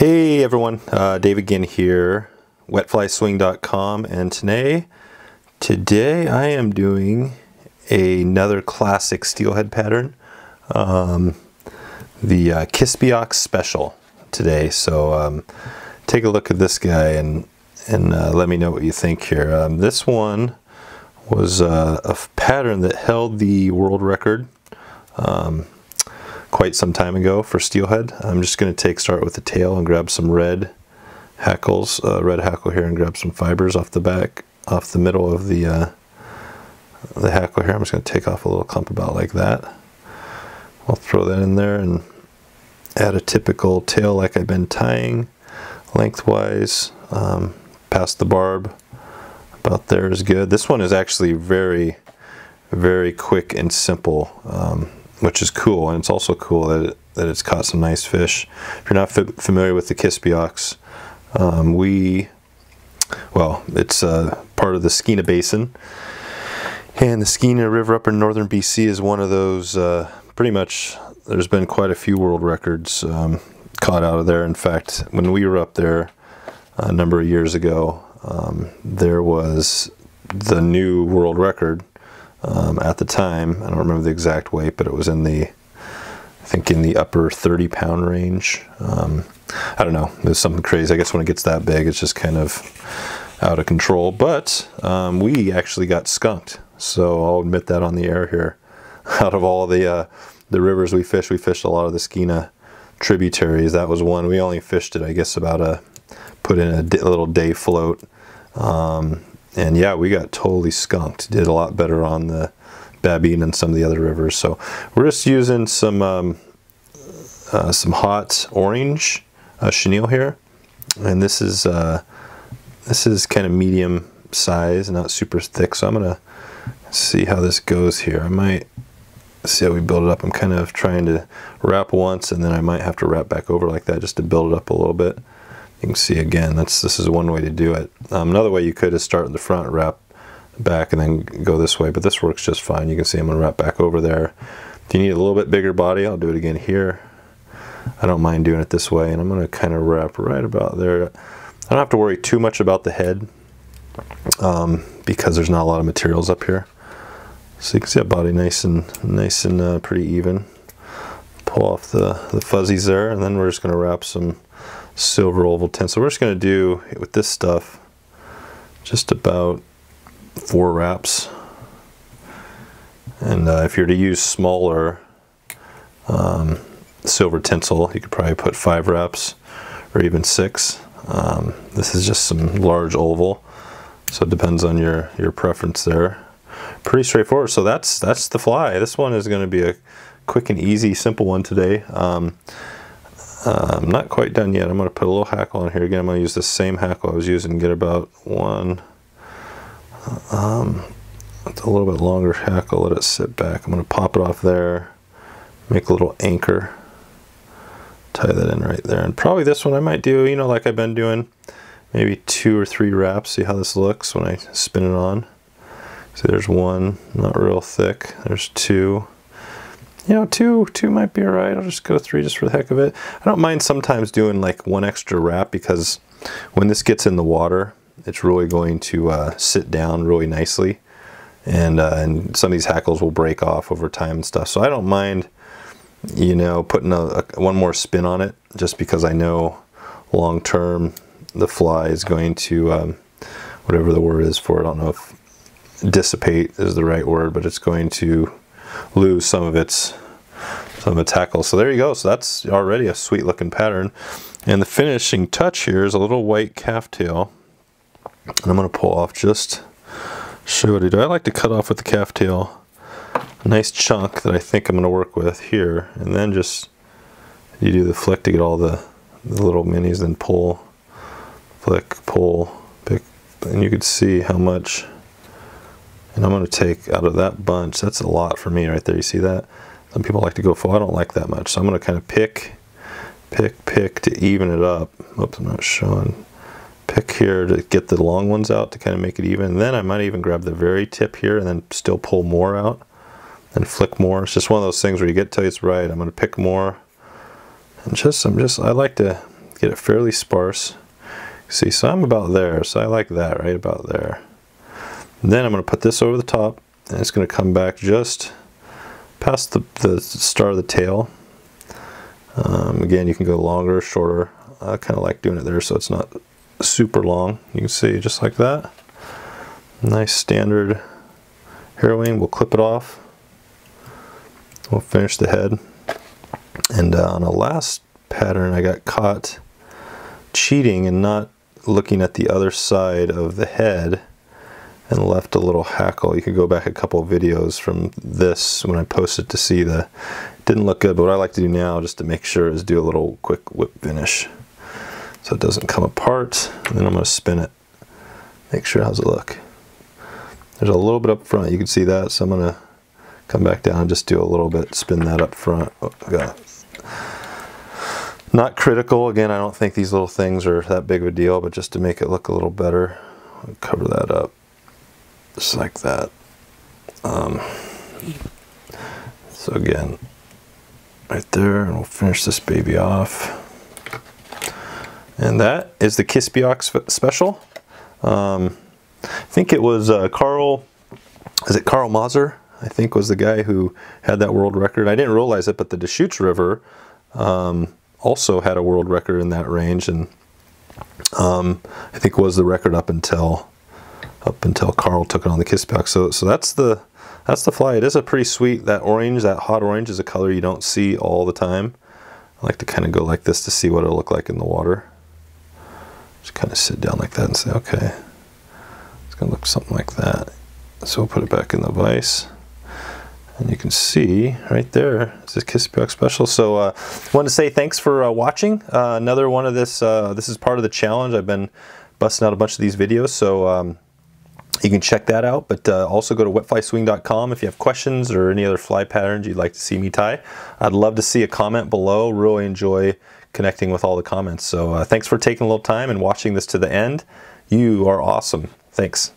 Hey everyone, Dave again here, wetflyswing.com, and today I am doing another classic steelhead pattern, the Kispiox special today. So take a look at this guy and let me know what you think here. This one was a pattern that held the world record quite some time ago for steelhead. I'm just going to start with the tail and grab some red hackles, red hackle here, and grab some fibers off the back, off the middle of the hackle here. I'm just going to take off a little clump about like that. I'll throw that in there and add a typical tail like I've been tying, lengthwise, past the barb. About there is good. This one is actually very, very quick and simple, which is cool, and it's also cool that it's caught some nice fish. If you're not familiar with the Kispiox, it's part of the Skeena Basin, and the Skeena River up in northern BC is one of those, pretty much, there's been quite a few world records caught out of there. In fact, when we were up there a number of years ago, there was the new world record. At the time, I don't remember the exact weight, but it was in the, I think in the upper 30-pound range. I don't know, there's something crazy. I guess when it gets that big, it's just kind of out of control. But we actually got skunked, so I'll admit that on the air here. Out of all the rivers we fished a lot of the Skeena tributaries. That was one. We only fished it, I guess, about put in a little day float. And yeah, we got totally skunked. Did a lot better on the Babine and some of the other rivers. So we're just using some hot orange chenille here, and this is kind of medium size, not super thick. So I'm gonna see how this goes here. I might see how we build it up. I'm kind of trying to wrap once, and then I might have to wrap back over like that just to build it up a little bit. You can see again, this is one way to do it. Another way you could is start in the front, wrap back, and then go this way, but this works just fine. You can see I'm going to wrap back over there. If you need a little bit bigger body, I'll do it again here. I don't mind doing it this way, and I'm going to kind of wrap right about there. I don't have to worry too much about the head because there's not a lot of materials up here. So you can see that body nice and pretty even. Pull off the fuzzies there, and then we're just going to wrap some silver oval tint. So we're just going to do with this stuff just about 4 wraps, and if you're to use smaller silver tinsel, you could probably put 5 wraps or even 6. This is just some large oval, so it depends on your preference there. Pretty straightforward. So that's the fly. This one is going to be a quick and easy, simple one today. I'm not quite done yet. I'm going to put a little hackle on here. Again, I'm going to use the same hackle I was using, get about one, with a little bit longer hackle, let it sit back. I'm going to pop it off there, make a little anchor, tie that in right there. And probably this one I might do, you know, like I've been doing, maybe 2 or 3 wraps, see how this looks when I spin it on. See, there's 1, not real thick. There's 2. You know, two might be all right. I'll just go 3 just for the heck of it. I don't mind sometimes doing like 1 extra wrap, because when this gets in the water, it's really going to sit down really nicely, and some of these hackles will break off over time and stuff. So I don't mind, you know, putting one more spin on it, just because I know long term the fly is going to, whatever the word is for it, I don't know if dissipate is the right word, but it's going to lose some of its hackles. So there you go. So that's already a sweet looking pattern, and the finishing touch here is a little white calf tail, and I'm going to pull off, just show what I do. I like to cut off with the calf tail a nice chunk that I think I'm going to work with here, and then just you do the flick to get all the little minis, then pull, flick, pull, pick, and you can see how much. And I'm going to take out of that bunch. That's a lot for me right there. You see that? Some people like to go full. I don't like that much. So I'm going to kind of pick to even it up. Oops, I'm not showing. Pick here to get the long ones out to kind of make it even. And then I might even grab the very tip here and then still pull more out and flick more. It's just one of those things where you get till it's right. I'm going to pick more. And I like to get it fairly sparse. See, so I'm about there, so I like that, right about there. And then I'm going to put this over the top, and it's going to come back just past the start of the tail. Again, you can go longer or shorter. I kind of like doing it there so it's not super long. You can see just like that. Nice standard hair wing. We'll clip it off. We'll finish the head. And on a last pattern, I got caught cheating and not looking at the other side of the head and left a little hackle. You could go back a couple of videos from this when I posted to see the, it didn't look good, but what I like to do now just to make sure is do a little quick whip finish so it doesn't come apart. And then I'm going to spin it. Make sure, how's it look? There's a little bit up front, you can see that, so I'm going to come back down and just do a little bit, spin that up front. Oh, got it. Not critical, again, I don't think these little things are that big of a deal, but just to make it look a little better, I'll cover that up. Just like that. So again, right there, and we'll finish this baby off. And that is the Kispiox special. I think it was Carl, is it Carl Mazur? I think was the guy who had that world record. I didn't realize it, but the Deschutes River also had a world record in that range, and I think was the record up until Carl took it on the Kispiox. So that's the fly. It is a pretty sweet, that orange, that hot orange is a color you don't see all the time. I like to kind of go like this to see what it'll look like in the water. Just kind of sit down like that and say, okay, it's gonna look something like that. So we'll put it back in the vise. And you can see right there, it's a Kispiox special. So I wanted to say thanks for watching. Another one of this, this is part of the challenge. I've been busting out a bunch of these videos, so you can check that out. But also go to wetflyswing.com if you have questions or any other fly patterns you'd like to see me tie. I'd love to see a comment below. Really enjoy connecting with all the comments. So thanks for taking a little time and watching this to the end. You are awesome. Thanks.